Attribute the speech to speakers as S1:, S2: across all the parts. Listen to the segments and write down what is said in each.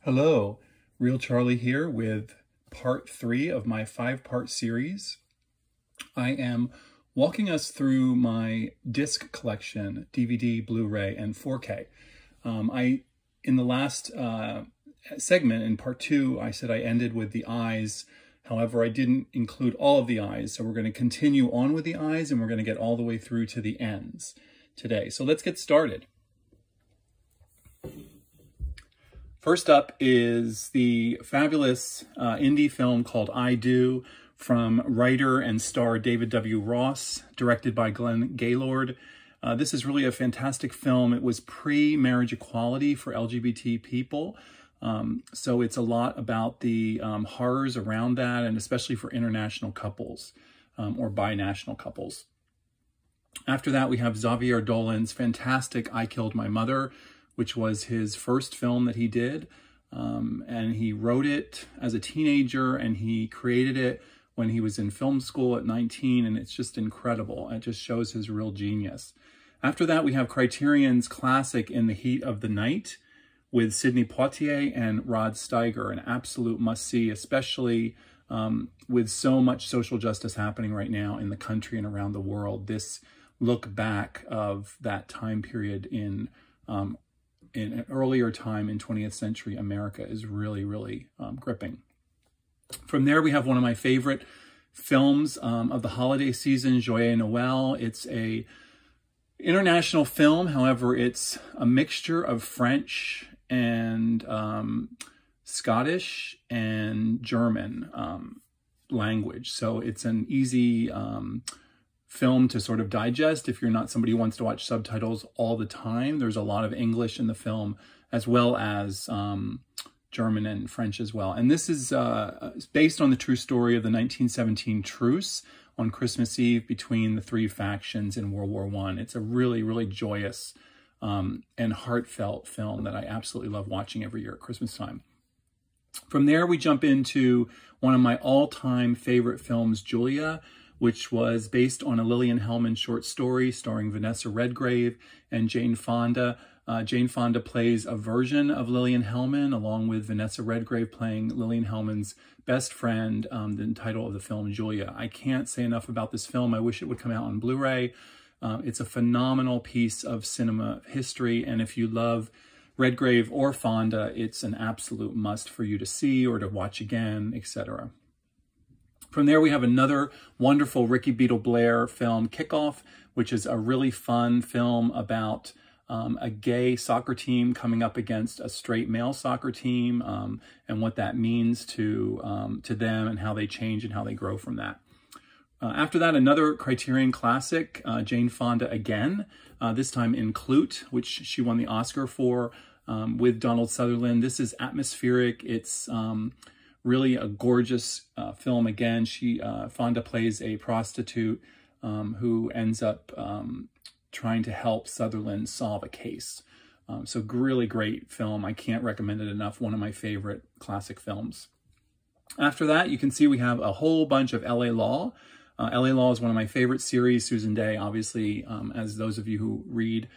S1: Hello, Real Charlie here with part 3 of my 5-part series. I am walking us through my disc collection, DVD, Blu-ray, and 4K. In the last segment, in part 2, I said I ended with the eyes. However, I didn't include all of the eyes, so we're going to continue on with the eyes, and we're going to get all the way through to the ends today. So let's get started. First up is the fabulous indie film called I Do, from writer and star David W. Ross, directed by Glenn Gaylord. This is really a fantastic film. It was pre-marriage equality for LGBT people, so it's a lot about the horrors around that, and especially for international couples or binational couples. After that, we have Xavier Dolan's fantastic I Killed My Mother, which was his first film that he did. And he wrote it as a teenager, and he created it when he was in film school at 19, and it's just incredible. It just shows his real genius. After that, we have Criterion's classic In the Heat of the Night with Sidney Poitier and Rod Steiger, an absolute must-see, especially with so much social justice happening right now in the country and around the world. This look back of that time period in an earlier time in 20th century America is really, really gripping. From there, we have one of my favorite films of the holiday season, Joyeux Noël. It's a international film. However, it's a mixture of French and Scottish and German language. So it's an easy film to sort of digest if you're not somebody who wants to watch subtitles all the time. There's a lot of English in the film, as well as German and French as well. And this is based on the true story of the 1917 truce on Christmas Eve between the three factions in World War I. It's a really, really joyous and heartfelt film that I absolutely love watching every year at Christmas time. From there, we jump into one of my all-time favorite films, Julia, which was based on a Lillian Hellman short story starring Vanessa Redgrave and Jane Fonda. Jane Fonda plays a version of Lillian Hellman, along with Vanessa Redgrave playing Lillian Hellman's best friend, the title of the film, Julia. I can't say enough about this film. I wish it would come out on Blu-ray. It's a phenomenal piece of cinema history, and if you love Redgrave or Fonda, it's an absolute must for you to see or to watch again, etc. From there, we have another wonderful Ricky Beadle Blair film, Kickoff, which is a really fun film about a gay soccer team coming up against a straight male soccer team, and what that means to them and how they change and how they grow from that. After that, another Criterion classic, Jane Fonda again, this time in Clute, which she won the Oscar for, with Donald Sutherland. This is atmospheric. It's really a gorgeous film. Again, Fonda plays a prostitute who ends up trying to help Sutherland solve a case. So really great film. I can't recommend it enough. One of my favorite classic films. After that, you can see we have a whole bunch of LA Law. LA Law is one of my favorite series. Susan Dey, obviously, as those of you who read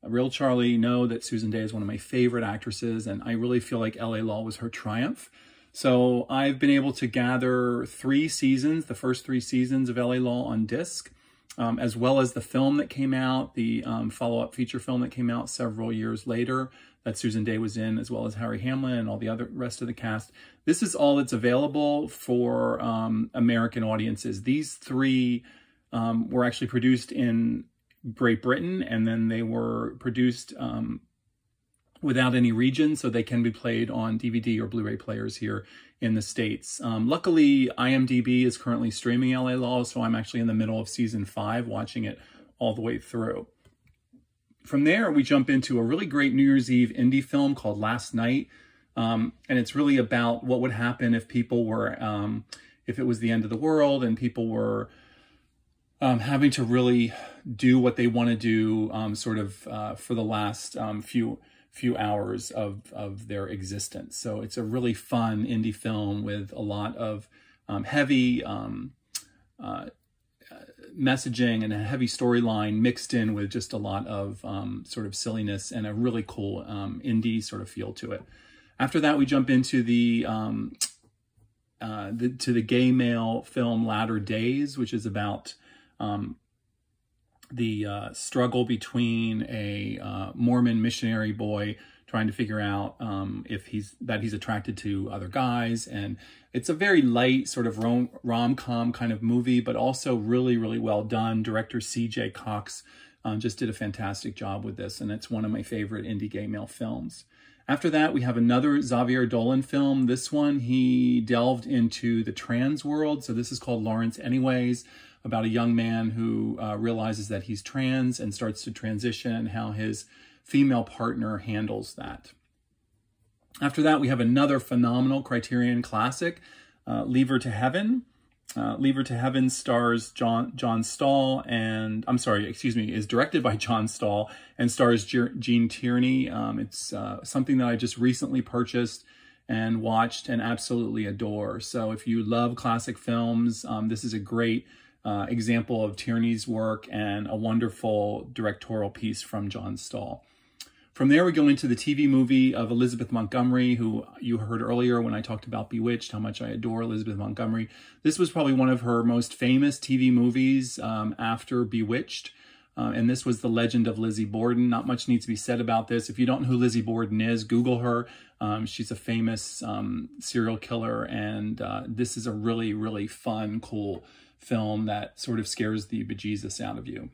S1: Real Charlie know that Susan Dey is one of my favorite actresses, and I really feel like LA Law was her triumph. So I've been able to gather 3 seasons, the first 3 seasons of LA Law on disc, as well as the film that came out, the follow-up feature film that came out several years later that Susan Dey was in, as well as Harry Hamlin and all the other rest of the cast. This is all that's available for American audiences. These 3 were actually produced in Great Britain, and then they were produced without any region, so they can be played on DVD or Blu-ray players here in the States. Luckily, IMDb is currently streaming LA Law, so I'm actually in the middle of season 5, watching it all the way through. From there, we jump into a really great New Year's Eve indie film called Last Night, and it's really about what would happen if people were, if it was the end of the world and people were having to really do what they want to do for the last few hours of their existence. So it's a really fun indie film with a lot of heavy messaging and a heavy storyline mixed in with just a lot of sort of silliness and a really cool indie sort of feel to it. After that, we jump into the gay male film Latter Days, which is about the struggle between a Mormon missionary boy trying to figure out if he's attracted to other guys. And it's a very light sort of rom-com kind of movie, but also really, really well done. Director C.J. Cox just did a fantastic job with this, and it's one of my favorite indie gay male films. After that, we have another Xavier Dolan film. This one, he delved into the trans world. So this is called Lawrence Anyways, about a young man who realizes that he's trans and starts to transition, and how his female partner handles that. After that, we have another phenomenal Criterion classic, Leave Her to Heaven. Leave Her to Heaven stars John Stahl, and is directed by John Stahl and stars Gene Tierney. It's something that I just recently purchased and watched and absolutely adore. So if you love classic films, this is a great example of Tierney's work and a wonderful directorial piece from John Stahl. From there, we go into the TV movie of Elizabeth Montgomery, who you heard earlier when I talked about Bewitched, how much I adore Elizabeth Montgomery. This was probably one of her most famous TV movies after Bewitched. And this was The Legend of Lizzie Borden. Not much needs to be said about this. If you don't know who Lizzie Borden is, Google her. She's a famous serial killer. And this is a really, really fun, cool film that sort of scares the bejesus out of you.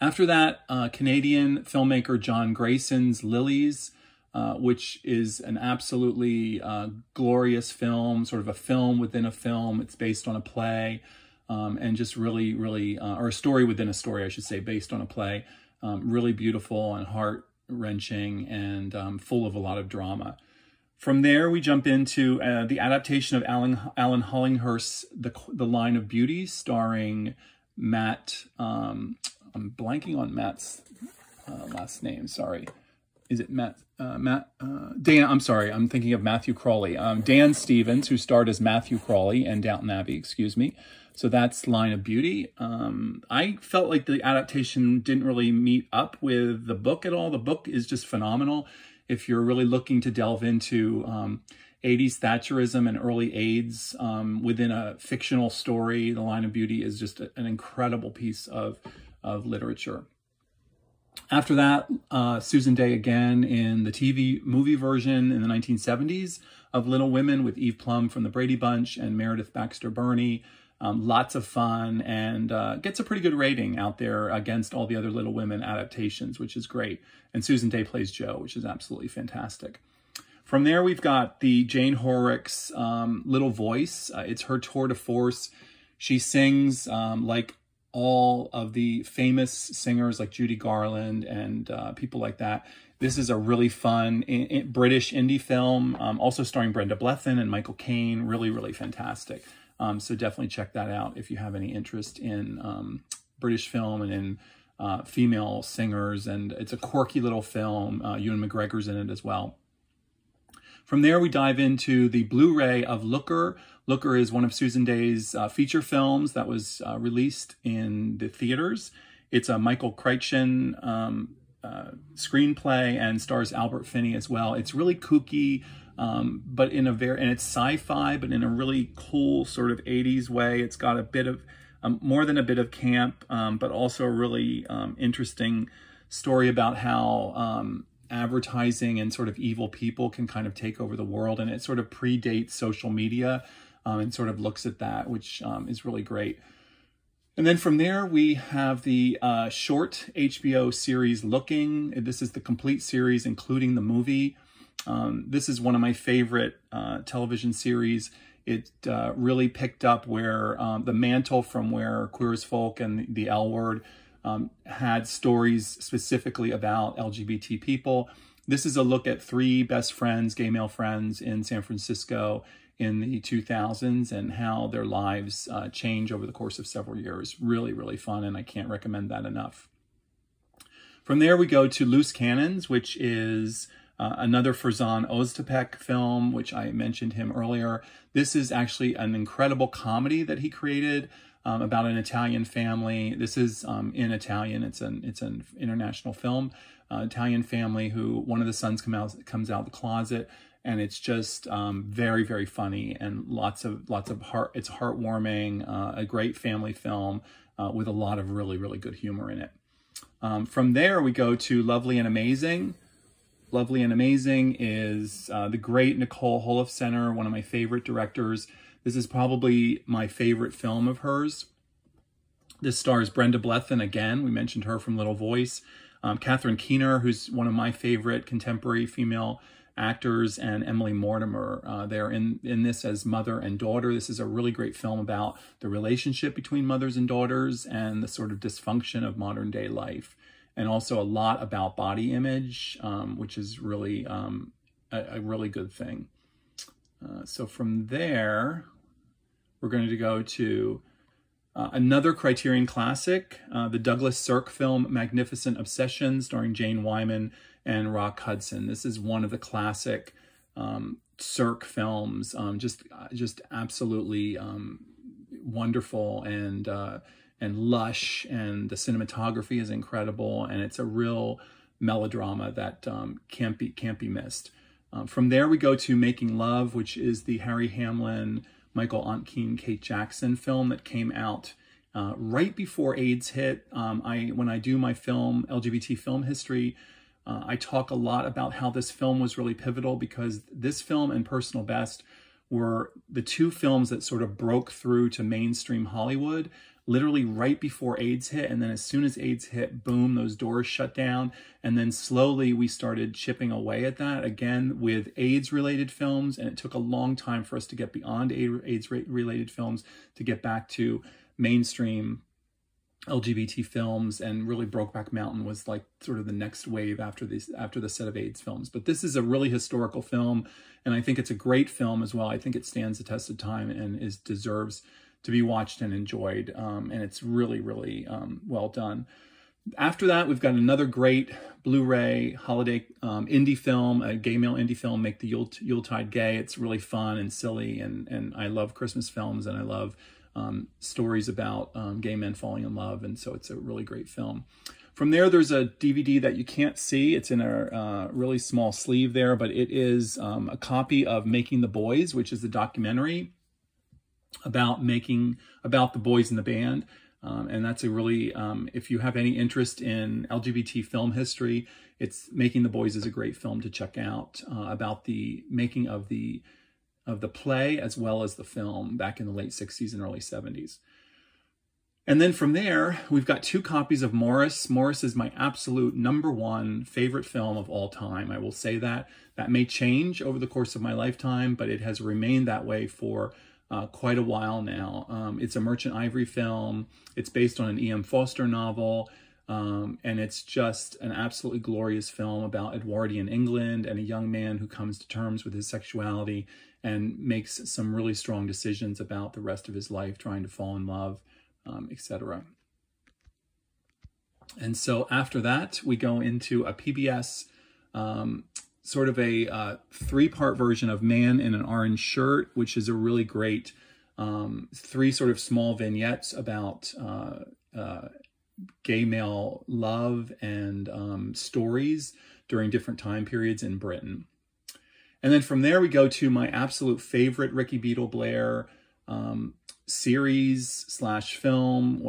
S1: After that, Canadian filmmaker John Grayson's Lilies, which is an absolutely glorious film, sort of a film within a film. It's based on a play, and just really, really, or a story within a story, I should say, based on a play. Really beautiful and heart-wrenching and full of a lot of drama. From there, we jump into the adaptation of Alan Hollinghurst's The Line of Beauty, starring Matt... I'm blanking on Matt's last name. Sorry. Is it Matt? Dan, I'm sorry. I'm thinking of Matthew Crawley. Dan Stevens, who starred as Matthew Crawley in Downton Abbey, excuse me. So that's Line of Beauty. I felt like the adaptation didn't really meet up with the book at all. The book is just phenomenal. If you're really looking to delve into 80s Thatcherism and early AIDS within a fictional story, The Line of Beauty is just an incredible piece of literature. After that, Susan Dey again in the TV movie version in the 1970s of Little Women with Eve Plum from the Brady Bunch and Meredith Baxter Birney. Lots of fun, and gets a pretty good rating out there against all the other Little Women adaptations, which is great. And Susan Dey plays Jo, which is absolutely fantastic. From there, we've got the Jane Horrocks Little Voice. It's her tour de force. She sings like all of the famous singers like Judy Garland and people like that. This is a really fun British indie film, also starring Brenda Blethyn and Michael Caine. Really, really fantastic. So definitely check that out if you have any interest in British film and in female singers. And it's a quirky little film. Ewan McGregor's in it as well. From there, we dive into the Blu-ray of Looker. Looker is one of Susan Dey's feature films that was released in the theaters. It's a Michael Crichton screenplay and stars Albert Finney as well. It's really kooky, but in a and it's sci-fi, but in a really cool sort of 80s way. It's got a bit of, more than a bit of camp, but also a really interesting story about how advertising and sort of evil people can kind of take over the world, and it sort of predates social media and sort of looks at that, which is really great. And then from there, we have the short HBO series Looking. This is the complete series, including the movie. This is one of my favorite television series. It really picked up where the mantle from where Queer as Folk and the L Word had stories specifically about LGBT people. This is a look at 3 best friends, gay male friends in San Francisco in the 2000s and how their lives change over the course of several years. Really, really fun, and I can't recommend that enough. From there, we go to Loose Cannons, which is another Farzan Oztepek film, which I mentioned him earlier. This is actually an incredible comedy that he created. about an Italian family. This is in Italian. It's an international film. Italian family who one of the sons comes out of the closet, and it's just very, very funny and lots of heart. It's heartwarming. A great family film with a lot of really, really good humor in it. From there, we go to Lovely and Amazing. Lovely and Amazing is the great Nicole Holofcener, one of my favorite directors. This is probably my favorite film of hers. This stars Brenda Blethyn again. We mentioned her from Little Voice. Catherine Keener, who's one of my favorite contemporary female actors, and Emily Mortimer. They're in this as mother and daughter. This is a really great film about the relationship between mothers and daughters and the sort of dysfunction of modern day life. And also a lot about body image, which is really a really good thing. So from there, we're going to go to another Criterion classic, the Douglas Sirk film Magnificent Obsession, starring Jane Wyman and Rock Hudson. This is one of the classic Sirk films, just absolutely wonderful and lush, and the cinematography is incredible, and it's a real melodrama that can't be missed. From there, we go to Making Love, which is the Harry Hamlin, Michael Ontkean, Kate Jackson film that came out right before AIDS hit. When I do my LGBT film history, I talk a lot about how this film was really pivotal, because this film and Personal Best were the two films that sort of broke through to mainstream Hollywood literally right before AIDS hit. And then as soon as AIDS hit, boom, those doors shut down. And then slowly we started chipping away at that again with AIDS-related films. And it took a long time for us to get beyond AIDS-related films to get back to mainstream LGBT films. And really Brokeback Mountain was like sort of the next wave after the set of AIDS films. But this is a really historical film, and I think it's a great film as well. I think it stands the test of time and deserves to be watched and enjoyed, and it's really, really well done. After that, we've got another great Blu-ray holiday indie film, a gay male indie film, Make the Yuletide Gay. It's really fun and silly, and I love Christmas films, and I love stories about gay men falling in love, and so it's a really great film. From there, there's a DVD that you can't see. It's in a really small sleeve there, but it is a copy of Making the Boys, which is the documentary about the boys in the band. And that's a really, if you have any interest in LGBT film history, Making the Boys is a great film to check out, about the making of the play as well as the film back in the late 60s and early 70s. And then from there, we've got two copies of Morris. Morris is my absolute #1 favorite film of all time. I will say that. That may change over the course of my lifetime, but it has remained that way for quite a while now. It's a Merchant Ivory film. It's based on an E.M. Forster novel. And it's just an absolutely glorious film about Edwardian England and a young man who comes to terms with his sexuality and makes some really strong decisions about the rest of his life, trying to fall in love, etc. And so after that, we go into a PBS sort of a 3-part version of Man in an Orange Shirt, which is a really great 3 sort of small vignettes about gay male love and stories during different time periods in Britain. And then from there, we go to my absolute favorite Ricky Beadle Blair series/film.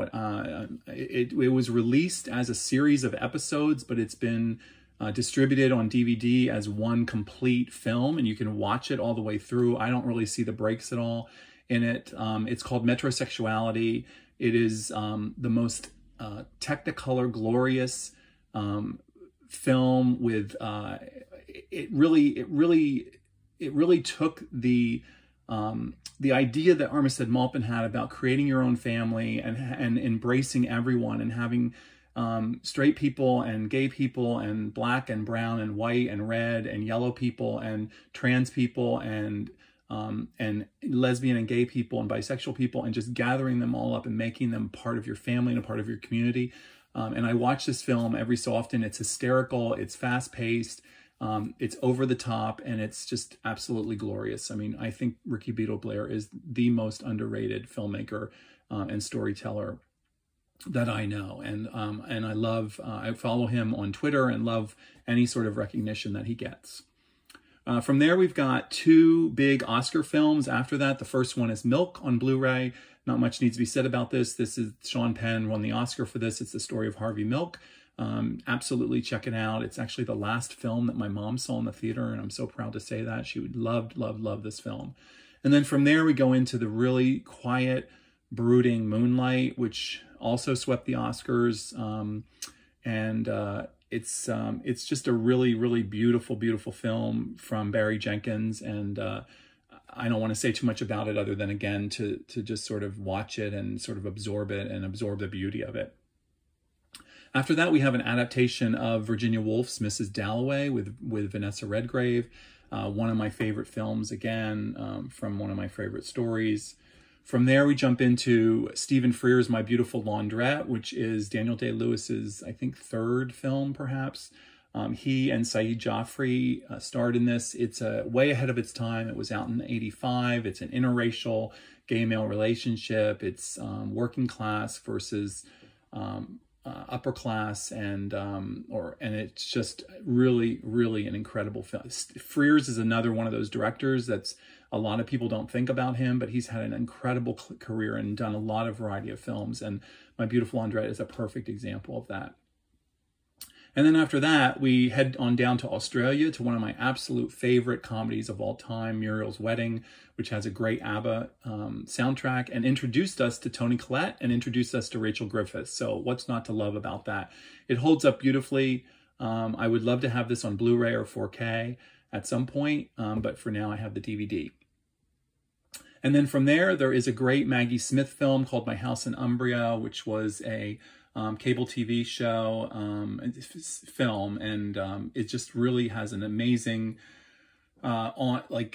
S1: It was released as a series of episodes, but it's been distributed on DVD as one complete film, and you can watch it all the way through. I don't really see the breaks at all in it. It's called Metrosexuality. It is the most Technicolor glorious film with it really took the idea that Armistead Maupin had about creating your own family and embracing everyone and having straight people and gay people and black and brown and white and red and yellow people and trans people and lesbian and gay people and bisexual people, and just gathering them all up and making them part of your family and a part of your community. And I watch this film every so often. It's hysterical, it's fast-paced, it's over the top, and it's just absolutely glorious. I mean, I think Ricky Beadle Blair is the most underrated filmmaker and storyteller that I know. And I love, I follow him on Twitter and love any sort of recognition that he gets. From there, we've got two big Oscar films after that. The first one is Milk on Blu-ray. Not much needs to be said about this. This is Sean Penn won the Oscar for this. It's the story of Harvey Milk. Absolutely check it out. It's actually the last film that my mom saw in the theater, and I'm so proud to say that. She would love this film. And then from there, we go into the really quiet, brooding Moonlight, which also swept the Oscars. It's just a really beautiful film from Barry Jenkins. And I don't want to say too much about it other than, again, to just sort of watch it and sort of absorb it and absorb the beauty of it. After that, we have an adaptation of Virginia Woolf's Mrs. Dalloway with Vanessa Redgrave. One of my favorite films, again, from one of my favorite stories. From there, we jump into Stephen Frears' My Beautiful Laundrette, which is Daniel Day-Lewis's, I think, third film, perhaps. He and Saeed Jaffrey starred in this. It's way ahead of its time. It was out in '85. It's an interracial gay-male relationship. It's working class versus upper class, and it's just really an incredible film. Frears is another one of those directors that's a lot of people don't think about him, but he's had an incredible career and done a lot of variety of films, and My Beautiful Laundrette is a perfect example of that. And then after that, we head on down to Australia to one of my absolute favorite comedies of all time, Muriel's Wedding, which has a great ABBA soundtrack, and introduced us to Toni Collette and introduced us to Rachel Griffiths. So what's not to love about that? It holds up beautifully. I would love to have this on Blu-ray or 4K at some point, but for now I have the DVD. And then from there is a great Maggie Smith film called My House in Umbria, which was a cable TV show film, and it just really has an amazing outdoor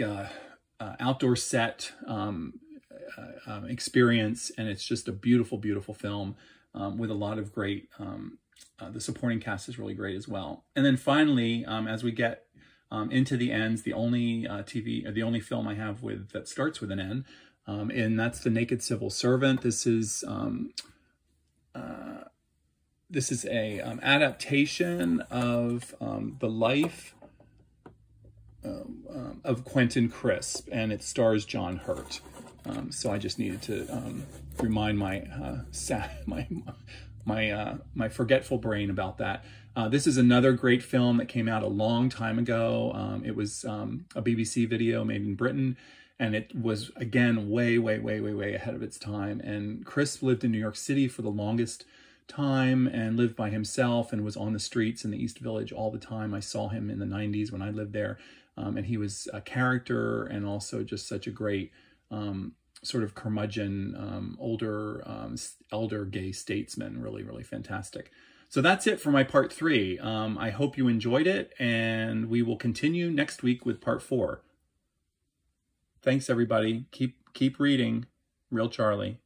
S1: set experience, and it's just a beautiful film with a lot of great. The supporting cast is really great as well. And then finally, as we get into the ends, the only film I have that starts with an N, and that's The Naked Civil Servant. This is a adaptation of the life of Quentin Crisp, and it stars John Hurt. So I just needed to remind my forgetful brain about that. This is another great film that came out a long time ago. It was a BBC video made in Britain, and it was, again, way ahead of its time. And Crisp lived in New York City for the longest time and lived by himself and was on the streets in the East Village all the time. I saw him in the 90s when I lived there, and he was a character and also just such a great sort of curmudgeon, elder gay statesman. Really fantastic. So that's it for my part 3. I hope you enjoyed it, and we will continue next week with part 4. Thanks, everybody. Keep reading. Real Charlie.